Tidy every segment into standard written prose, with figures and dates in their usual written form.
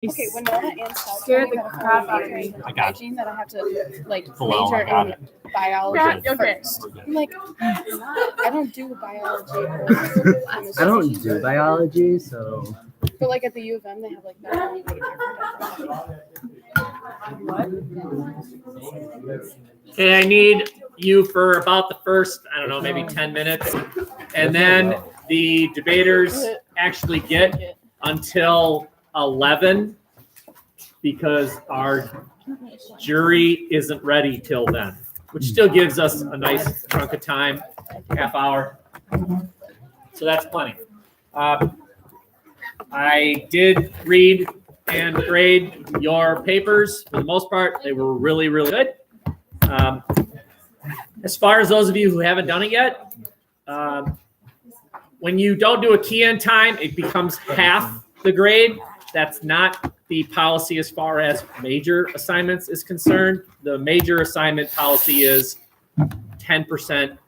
Okay, Winona and South scared the crap out of me. I got hygiene that I have to like Hello, major I got in it. biology Okay. first. I'm like, I don't do biology. Or I don't do biology, so But like at the U of M, they have like that. Only Okay, I need you for about the first, I don't know, maybe 10 minutes. And then the debaters actually get until 11 because our jury isn't ready till then, which still gives us a nice chunk of time, half hour. So that's plenty. I did read and grade your papers for the most part. They were really, really good. As far as those of you who haven't done it yet, when you don't do a key in time, it becomes half the grade. That's not the policy as far as major assignments is concerned. The major assignment policy is 10%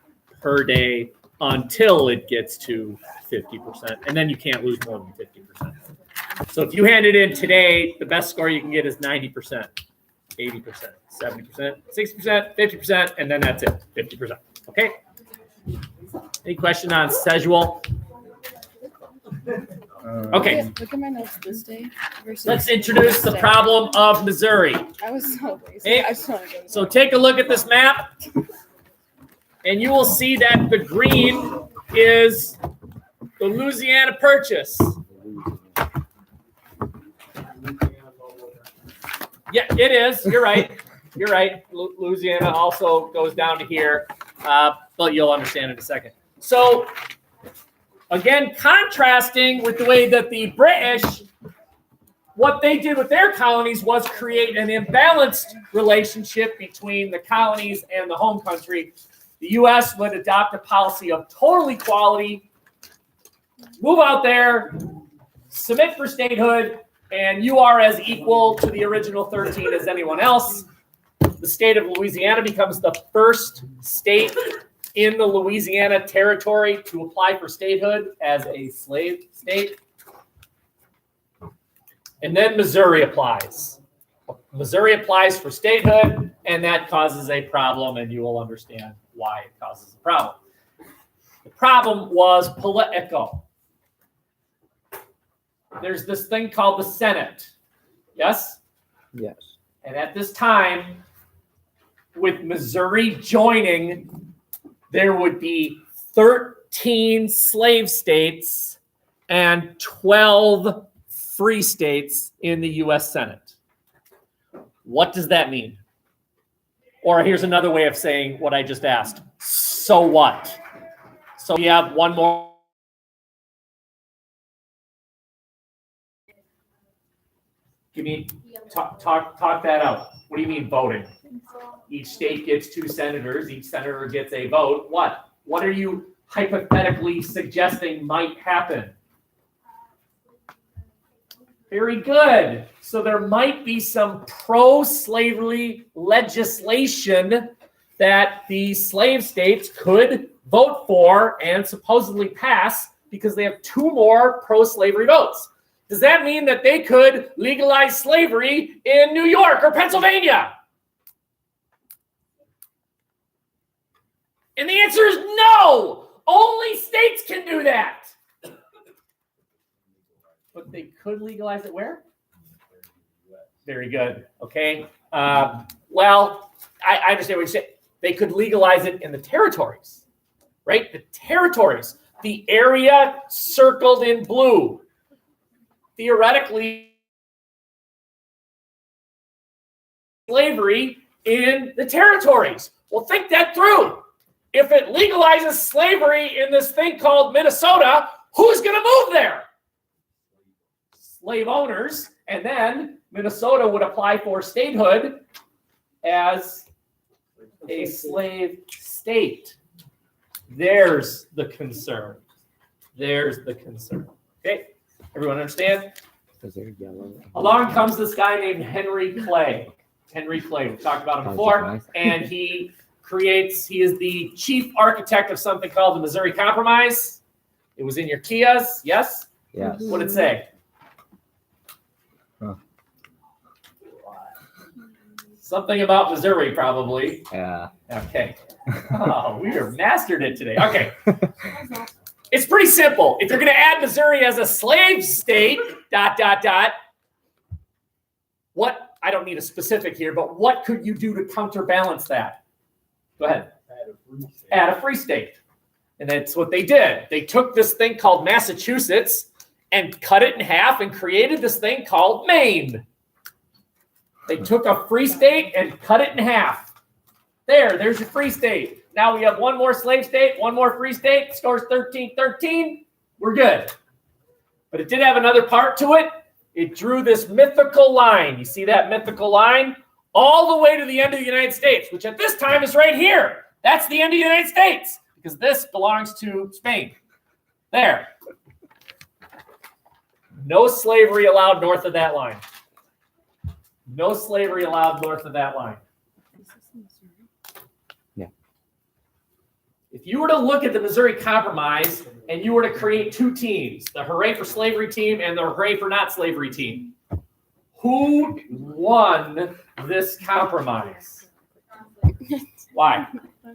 per day until it gets to 50%. And then you can't lose more than 50%. So if you hand it in today, the best score you can get is 90%, 80%, 70%, 60%, 50%, and then that's it, 50%. Okay? Any question on schedule? Okay. Look at my notes this day versus. Let's introduce the problem of Missouri. I was so lazy. Hey, I just want to go. So take a look at this map, and you will see that the green is the Louisiana Purchase. Yeah, it is. You're right. You're right. Louisiana also goes down to here, but you'll understand in a second. So, again, contrasting with the way that the British, what they did with their colonies was create an imbalanced relationship between the colonies and the home country. The U.S. would adopt a policy of total equality, move out there, submit for statehood, and you are as equal to the original 13 as anyone else. The state of Louisiana becomes the first state in the Louisiana Territory to apply for statehood as a slave state. And then Missouri applies. Missouri applies for statehood, and that causes a problem, and you will understand why it causes a problem. The problem was political. There's this thing called the Senate. Yes? yes. And at this time, with Missouri joining, there would be 13 slave states and 12 free states in the U.S. Senate. What does that mean? Or here's another way of saying what I just asked. So what? So we have one more. Give me, talk that out. What do you mean voting? Each state gets 2 senators. Each senator gets a vote. What? What are you hypothetically suggesting might happen? Very good. So there might be some pro-slavery legislation that the slave states could vote for and supposedly pass because they have 2 more pro-slavery votes. Does that mean that they could legalize slavery in New York or Pennsylvania? And the answer is no. Only states can do that. But they could legalize it where? Very good. Okay. Well, I understand what you're saying. They could legalize it in the territories, right? The territories, the area circled in blue. Theoretically, slavery in the territories. Well, think that through. If it legalizes slavery in this thing called Minnesota, who's going to move there? Slave owners. And then Minnesota would apply for statehood as a slave state. There's the concern. There's the concern. Okay. Everyone understand? Along comes this guy named Henry Clay. Henry Clay, we've talked about him before. And he is the chief architect of something called the Missouri Compromise. It was in your Kias, yes? Yes. What did it say? Something about Missouri, probably. Yeah. Okay. Oh, we are mastered it today. Okay. It's pretty simple. If you're going to add Missouri as a slave state, ... what, I don't need a specific here, but what could you do to counterbalance that? Go ahead. Add a free state. And that's what they did. They took this thing called Massachusetts and cut it in half and created this thing called Maine. They took a free state and cut it in half. There's your free state. Now we have one more slave state, one more free state. Scores 13-13. We're good. But it did have another part to it. It drew this mythical line. You see that mythical line? All the way to the end of the United States, which at this time is right here. That's the end of the United States because this belongs to Spain. There. No slavery allowed north of that line. No slavery allowed north of that line. Yeah. If you were to look at the Missouri Compromise and you were to create two teams, the Hooray for Slavery team and the Hooray for Not Slavery team, who won this compromise? Why?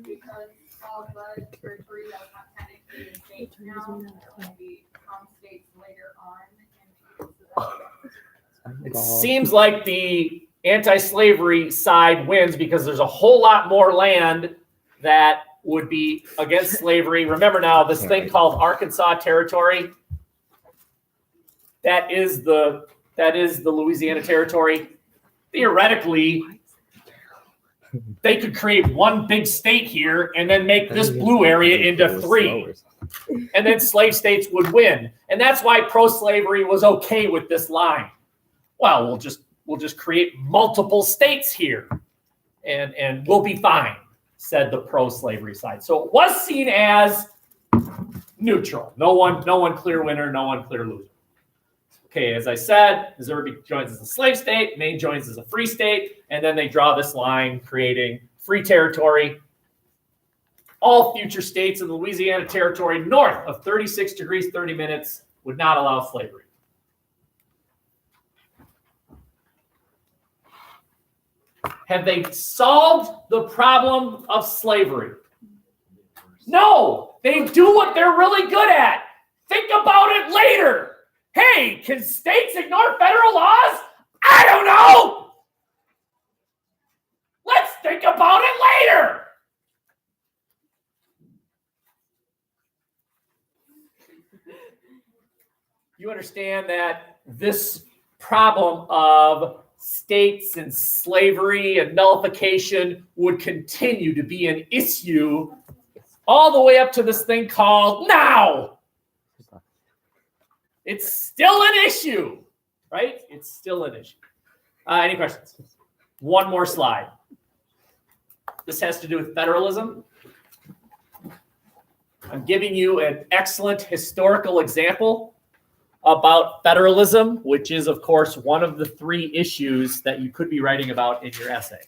Because all the territory that was not technically in states now will become states later on. It seems like the anti-slavery side wins because there's a whole lot more land that would be against slavery. Remember now, this thing called Arkansas Territory, that is the Louisiana Territory. Theoretically, they could create one big state here and then make this blue area into three. And then slave states would win. And that's why pro-slavery was okay with this line. Well, we'll just create multiple states here and we'll be fine, said the pro-slavery side. So it was seen as neutral. No one clear winner, no one clear loser. Okay, as I said, Missouri joins as a slave state, Maine joins as a free state, and then they draw this line creating free territory. All future states in the Louisiana Territory north of 36 degrees 30 minutes would not allow slavery. Have they solved the problem of slavery? No, they do what they're really good at. Think about it later. Hey, can states ignore federal laws? I don't know. Let's think about it later. You understand that this problem of states and slavery and nullification would continue to be an issue all the way up to this thing called now. It's still an issue, right? It's still an issue. Any questions? One more slide. This has to do with federalism. I'm giving you an excellent historical example about federalism, which is, of course, one of the three issues that you could be writing about in your essay.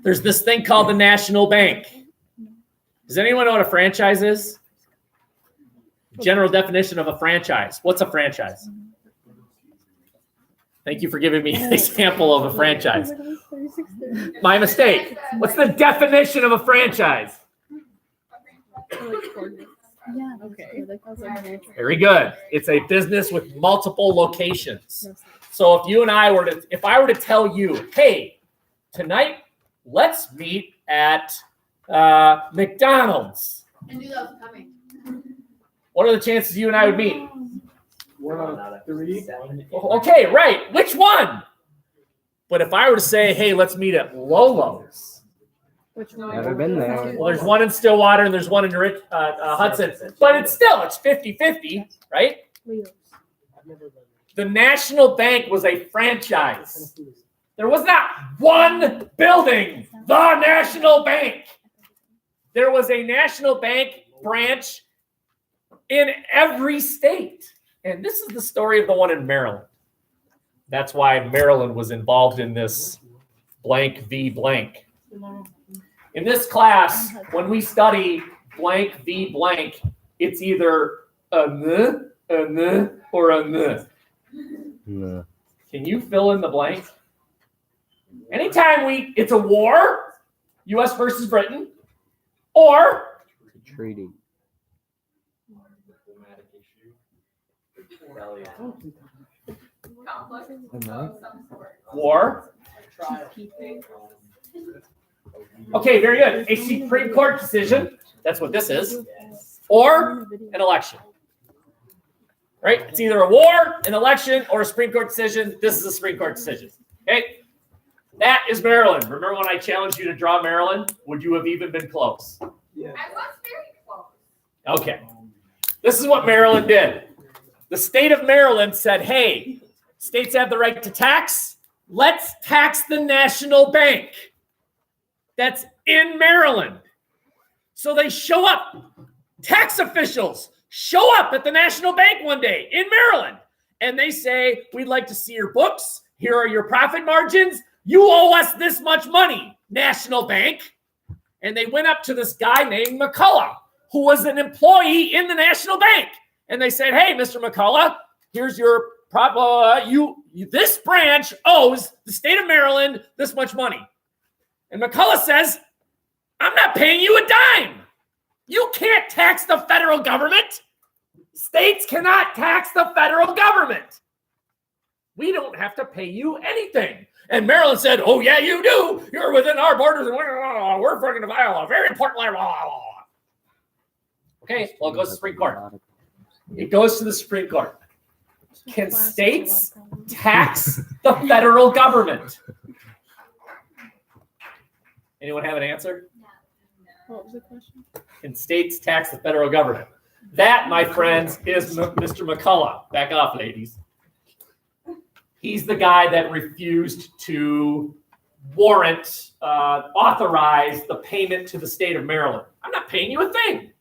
There's this thing called the National Bank. Does anyone know what a franchise is? General definition of a franchise. What's a franchise? Thank you for giving me an example of a franchise. My mistake. What's the definition of a franchise? Yeah, okay. Very good. It's a business with multiple locations. So if I were to tell you, hey, tonight, let's meet at McDonald's. I knew that was coming. What are the chances you and I would meet? 1 out of 3. Okay, right. Which one? But if I were to say, hey, let's meet at Lolo's. Which one? Never been there. Well, there's one in Stillwater and there's one in Hudson. But it's 50-50, right? The National Bank was a franchise. There was not one building, the National Bank. There was a National Bank branch in every state. And this is the story of the one in Maryland. That's why Maryland was involved in this blank v. blank. In this class, when we study blank v. blank, it's either a n, or a n. No. Can you fill in the blank? Anytime it's a war, U.S. versus Britain, or Treaty. Conflict of some sort. war. Okay, very good. A Supreme Court decision. That's what this is. Or an election. Right? It's either a war, an election, or a Supreme Court decision. This is a Supreme Court decision. Okay? That is Maryland. Remember when I challenged you to draw Maryland? Would you have even been close? I was very close. Okay. This is what Maryland did. The state of Maryland said, hey, states have the right to tax. Let's tax the national bank. That's in Maryland. So they show up. Tax officials show up at the national bank one day in Maryland. And they say, we'd like to see your books. Here are your profit margins. You owe us this much money, national bank. And they went up to this guy named McCullough, who was an employee in the national bank. And they said, hey, Mr. McCullough, here's your this branch owes the state of Maryland this much money. And McCullough says, I'm not paying you a dime. You can't tax the federal government. States cannot tax the federal government. We don't have to pay you anything. And Maryland said, oh, yeah, you do. You're within our borders, and we're fucking to file a very important letter. Okay, well, it goes to the Supreme Court. It goes to the Supreme Court. Can states tax the federal government? Anyone have an answer? What was the question? Can states tax the federal government? That, my friends, is Mr. McCullough. Back off, ladies. He's the guy that refused to authorize the payment to the state of Maryland. I'm not paying you a thing.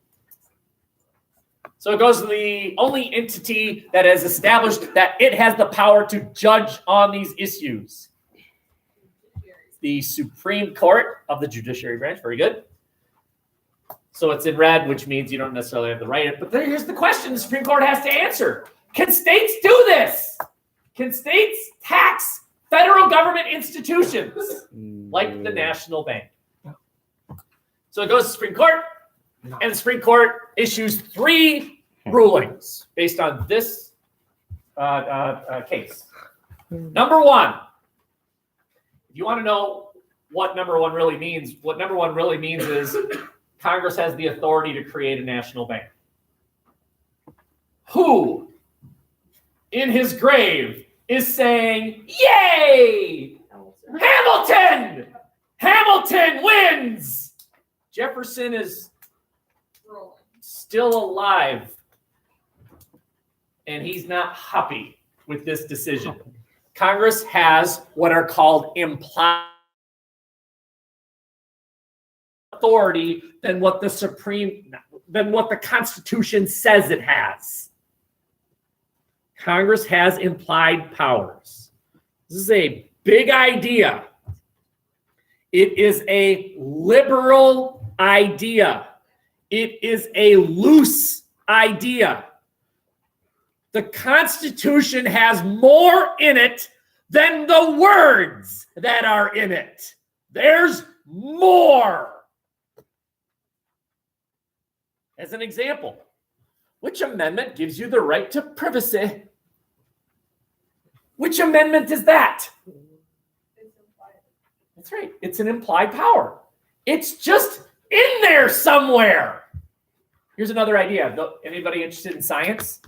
So it goes to the only entity that has established that it has the power to judge on these issues. The Supreme Court of the judiciary branch. Very good. So it's in red, which means you don't necessarily have to write it. But here's the question the Supreme Court has to answer. Can states do this? Can states tax federal government institutions like the national bank? So it goes to the Supreme Court, and the Supreme Court issues 3 rulings based on this case. Number 1, if you want to know what number 1 really means, what number 1 really means is Congress has the authority to create a national bank. Who in his grave is saying, yay, Hamilton! Hamilton wins! Jefferson is still alive, and he's not happy with this decision. Congress has what are called implied authority than what the Constitution says it has. Congress has implied powers. This is a big idea. It is a liberal idea. It is a loose idea. The Constitution has more in it than the words that are in it. There's more. As an example, which amendment gives you the right to privacy? Which amendment is that? That's right. It's an implied power. It's just in there somewhere. Here's another idea. Anybody interested in science?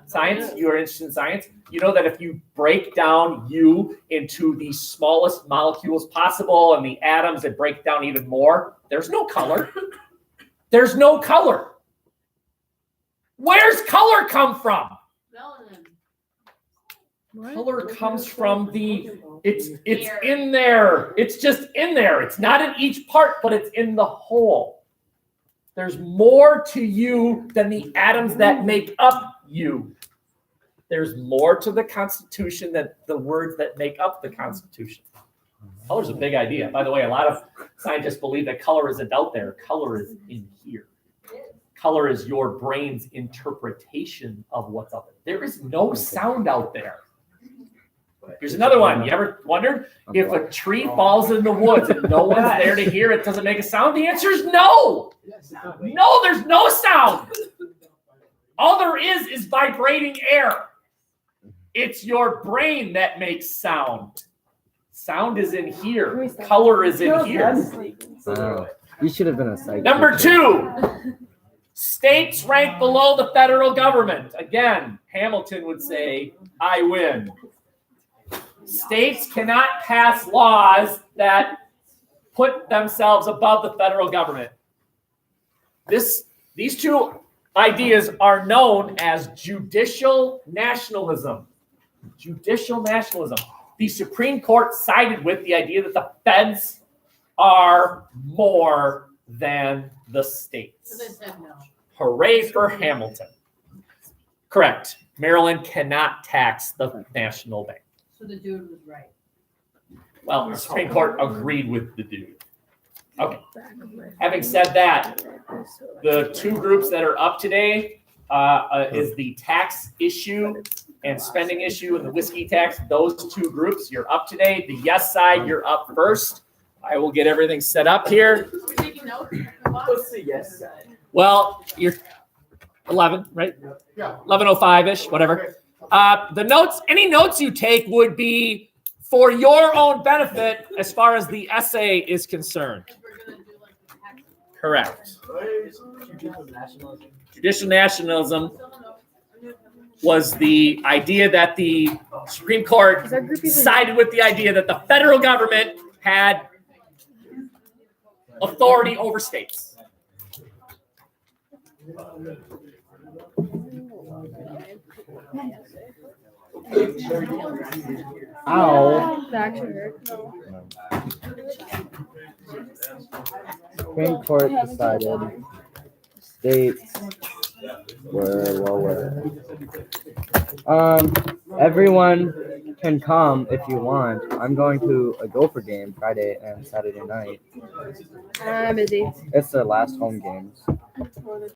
Science? You are interested in science? You know that if you break down you into the smallest molecules possible and the atoms that break down even more, there's no color. There's no color. Where's color come from? Melanin. Color comes from it's in there. It's just in there. It's not in each part, but it's in the whole. There's more to you than the atoms that make up you. There's more to the Constitution than the words that make up the Constitution. Color's a big idea. By the way, a lot of scientists believe that color isn't out there. Color is in here. Color is your brain's interpretation of what's up there. There is no sound out there. Here's another one. You ever wondered if a tree falls in the woods and no one's there to hear it, does it make a sound? The answer is no. No, there's no sound. All there is vibrating air. It's your brain that makes sound. Sound is in here. Color is in here. Wow. You should have been a psych. Number teacher. 2, states rank below the federal government. Again, Hamilton would say, I win. States cannot pass laws that put themselves above the federal government. These two ideas are known as judicial nationalism. Judicial nationalism. The Supreme Court sided with the idea that the feds are more than the states. So they said no. Hooray for Hamilton. Correct. Maryland cannot tax the national bank. So the dude was right. Well, the Supreme Court agreed with the dude. Okay. Having said that, the 2 groups that are up today is the tax issue and spending issue and the whiskey tax. Those 2 groups, you're up today. The yes side, you're up first. I will get everything set up here. We're taking notes. What's the yes side? Well, you're 11, right? Yeah. 11:05-ish, whatever. The notes, any notes you take would be for your own benefit as far as the essay is concerned. We're gonna do like the tax. Correct. Judicial nationalism. Judicial nationalism was the idea that the Supreme Court sided with the idea that the federal government had authority over states. Ow. That actually hurt. Supreme Court decided states were lower. Everyone can come if you want. I'm going to a Gopher game Friday and Saturday night. I'm busy. It's their last home games.